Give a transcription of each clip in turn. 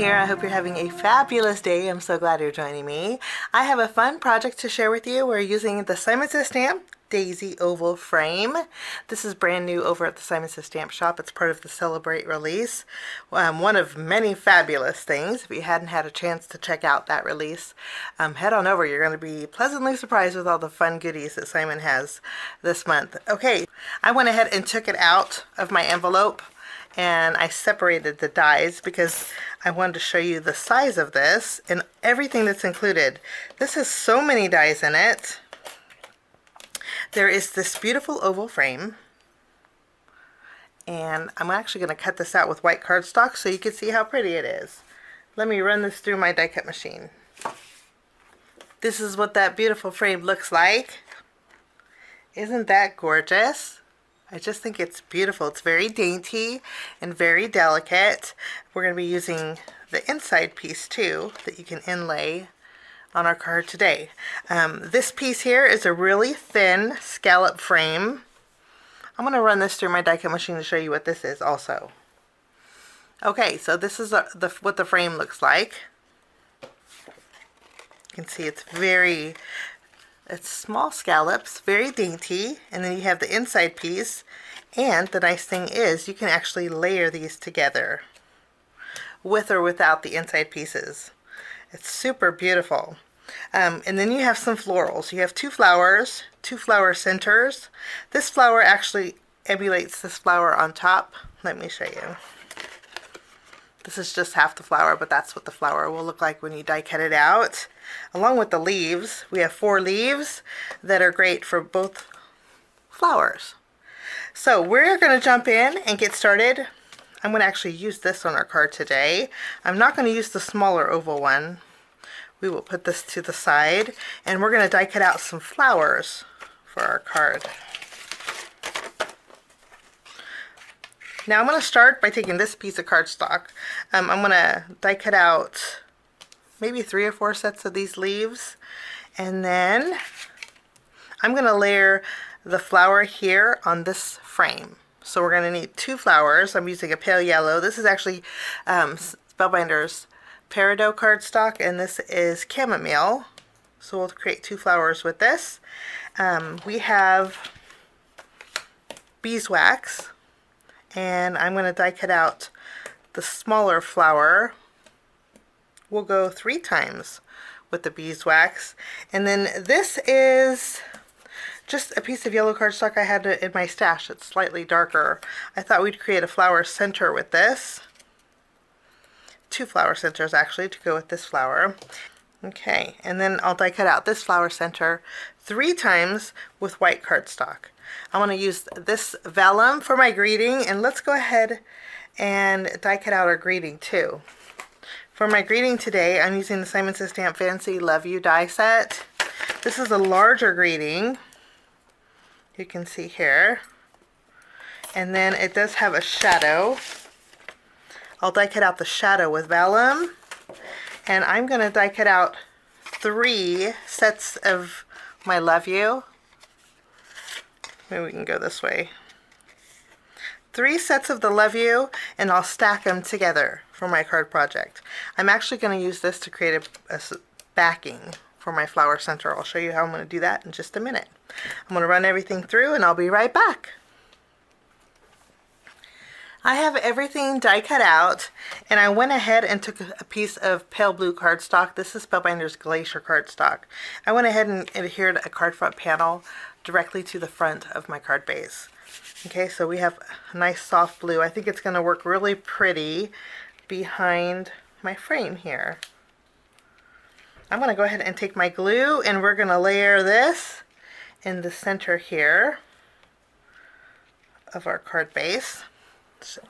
here. I hope you're having a fabulous day. I'm so glad you're joining me. I have a fun project to share with you. We're using the Simon Says Stamp Daisy Oval Frame. This is brand new over at the Simon Says Stamp shop. It's part of the Celebrate release. One of many fabulous things. If you hadn't had a chance to check out that release, head on over. You're going to be pleasantly surprised with all the fun goodies that Simon has this month. Okay, I went ahead and took it out of my envelope and I separated the dies because I wanted to show you the size of this and everything that's included. This has so many dies in it. There is this beautiful oval frame, and I'm actually going to cut this out with white cardstock so you can see how pretty it is. Let me run this through my die cut machine. This is what that beautiful frame looks like. Isn't that gorgeous? I just think it's beautiful. It's very dainty and very delicate. We're going to be using the inside piece too that you can inlay on our card today. This piece here is a really thin scallop frame. I'm going to run this through my die cut machine to show you what this is also. Okay, so this is what the frame looks like. You can see it's small scallops, very dainty, and then you have the inside piece, and the nice thing is you can actually layer these together with or without the inside pieces. It's super beautiful. And then you have some florals. You have two flower centers. This flower actually emulates this flower on top. Let me show you. This is just half the flower, but that's what the flower will look like when you die cut it out. Along with the leaves, we have 4 leaves that are great for both flowers. So we're going to jump in and get started. I'm going to actually use this on our card today. I'm not going to use the smaller oval one. We will put this to the side, and we're going to die cut out some flowers for our card. Now I'm going to start by taking this piece of cardstock. I'm going to die cut out maybe 3 or 4 sets of these leaves, and then I'm going to layer the flower here on this frame. So we're going to need 2 flowers. I'm using a pale yellow. This is actually Spellbinder's Peridot cardstock, and this is chamomile. So we'll create 2 flowers with this. We have beeswax, and I'm going to die cut out the smaller flower. We'll go 3 times with the beeswax, and then this is just a piece of yellow cardstock I had in my stash. It's slightly darker. I thought we'd create a flower center with this. 2 flower centers actually to go with this flower. Okay, and then I'll die cut out this flower center 3 times with white cardstock. I want to use this vellum for my greeting, and let's go ahead and die cut out our greeting too. For my greeting today, I'm using the Simon Says Stamp Fancy Love You die set. This is a larger greeting. You can see here. And then it does have a shadow. I'll die cut out the shadow with vellum, and I'm going to die cut out 3 sets of my Love You. Maybe we can go this way. 3 sets of the Love You, and I'll stack them together for my card project. I'm actually going to use this to create a backing for my flower center. I'll show you how I'm going to do that in just a minute. I'm going to run everything through, and I'll be right back. I have everything die cut out, and I went ahead and took a piece of pale blue cardstock. This is Spellbinder's Glacier cardstock. I went ahead and adhered a card front panel directly to the front of my card base. Okay, so we have a nice soft blue. I think it's going to work really pretty behind my frame here. I'm going to go ahead and take my glue, and we're going to layer this in the center here of our card base. So.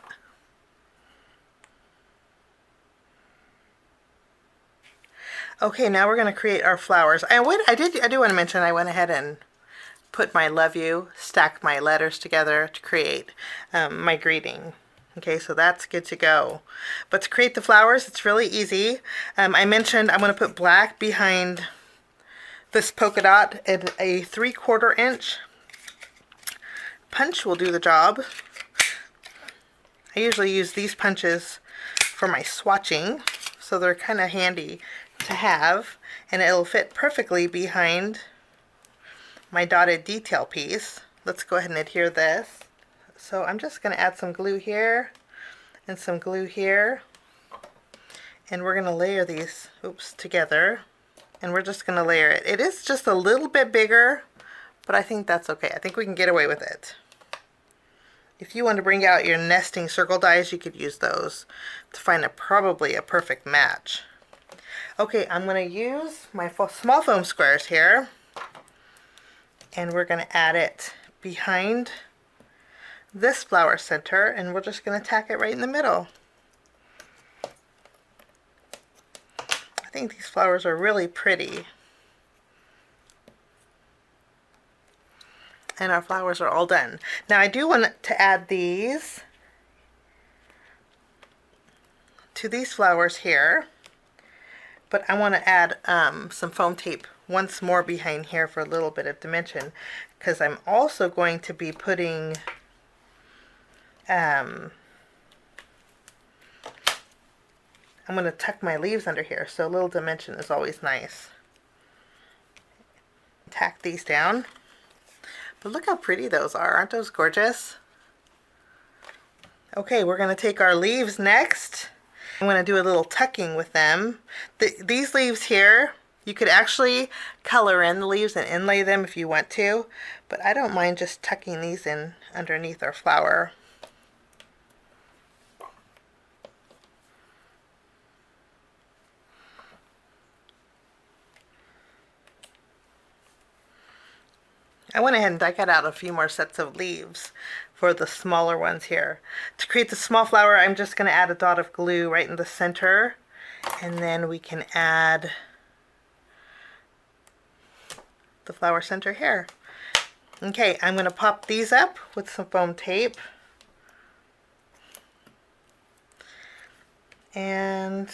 Okay, now we're going to create our flowers. I do want to mention I went ahead and put my Love You, stacked my letters together to create my greeting. Okay, so that's good to go. But to create the flowers, it's really easy. I mentioned I'm going to put black behind this polka dot, and a 3/4 inch punch will do the job. I usually use these punches for my swatching. so they're kind of handy to have, and it'll fit perfectly behind my dotted detail piece. Let's go ahead and adhere this. So I'm just going to add some glue here and some glue here, and we're going to layer these together, and we're just going to layer it. It is just a little bit bigger, but I think that's okay. I think we can get away with it. If you want to bring out your nesting circle dies, you could use those to find probably a perfect match. Okay, I'm going to use my small foam squares here, and we're going to add it behind this flower center, and we're just going to tack it right in the middle. I think these flowers are really pretty. And our flowers are all done. Now I do want to add these to these flowers here, but I want to add some foam tape once more behind here for a little bit of dimension, because I'm also going to be putting I'm going to tuck my leaves under here, so a little dimension is always nice. Tack these down. But look how pretty those are. Aren't those gorgeous? Okay, we're going to take our leaves next. I'm going to do a little tucking with them. These leaves here, you could actually color in the leaves and inlay them if you want to, but I don't mind just tucking these in underneath our flower. I went ahead and die cut out a few more sets of leaves for the smaller ones here. To create the small flower, I'm just going to add a dot of glue right in the center, and then we can add the flower center here. Okay, I'm going to pop these up with some foam tape. And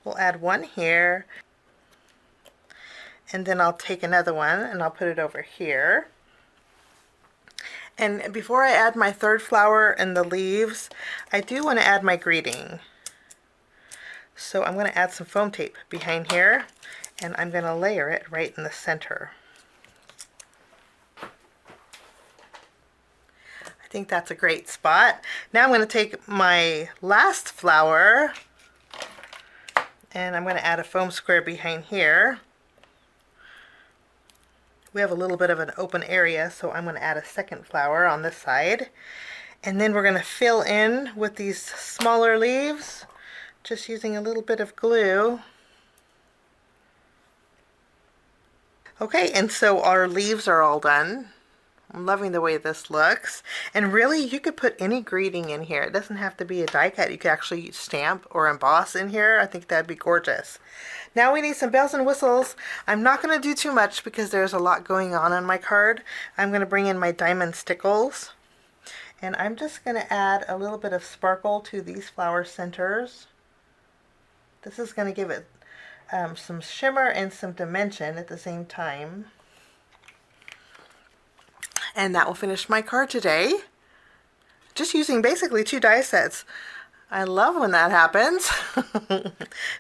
we'll add one here, and then I'll take another one and I'll put it over here. And before I add my third flower and the leaves, I do want to add my greeting. So I'm going to add some foam tape behind here, and I'm going to layer it right in the center. I think that's a great spot. Now I'm going to take my last flower, and I'm going to add a foam square behind here. We have a little bit of an open area, so I'm going to add a second flower on this side. And then we're going to fill in with these smaller leaves, just using a little bit of glue. Okay, and so our leaves are all done. I'm loving the way this looks. And really, you could put any greeting in here. It doesn't have to be a die cut. You could actually stamp or emboss in here. I think that'd be gorgeous. Now we need some bells and whistles. I'm not going to do too much because there's a lot going on my card. I'm going to bring in my diamond stickles. And I'm just going to add a little bit of sparkle to these flower centers. This is going to give it some shimmer and some dimension at the same time. And that will finish my card today. Just using basically 2 die sets. I love when that happens. I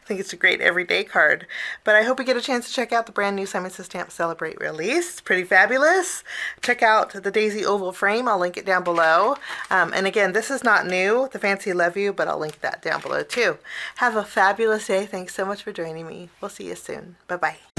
think it's a great everyday card. But I hope you get a chance to check out the brand new Simon Says Stamp Celebrate release. Pretty fabulous. Check out the Daisy Oval Frame. I'll link it down below. And again, this is not new, the Fancy Love You, but I'll link that down below too. Have a fabulous day. Thanks so much for joining me. We'll see you soon. Bye-bye.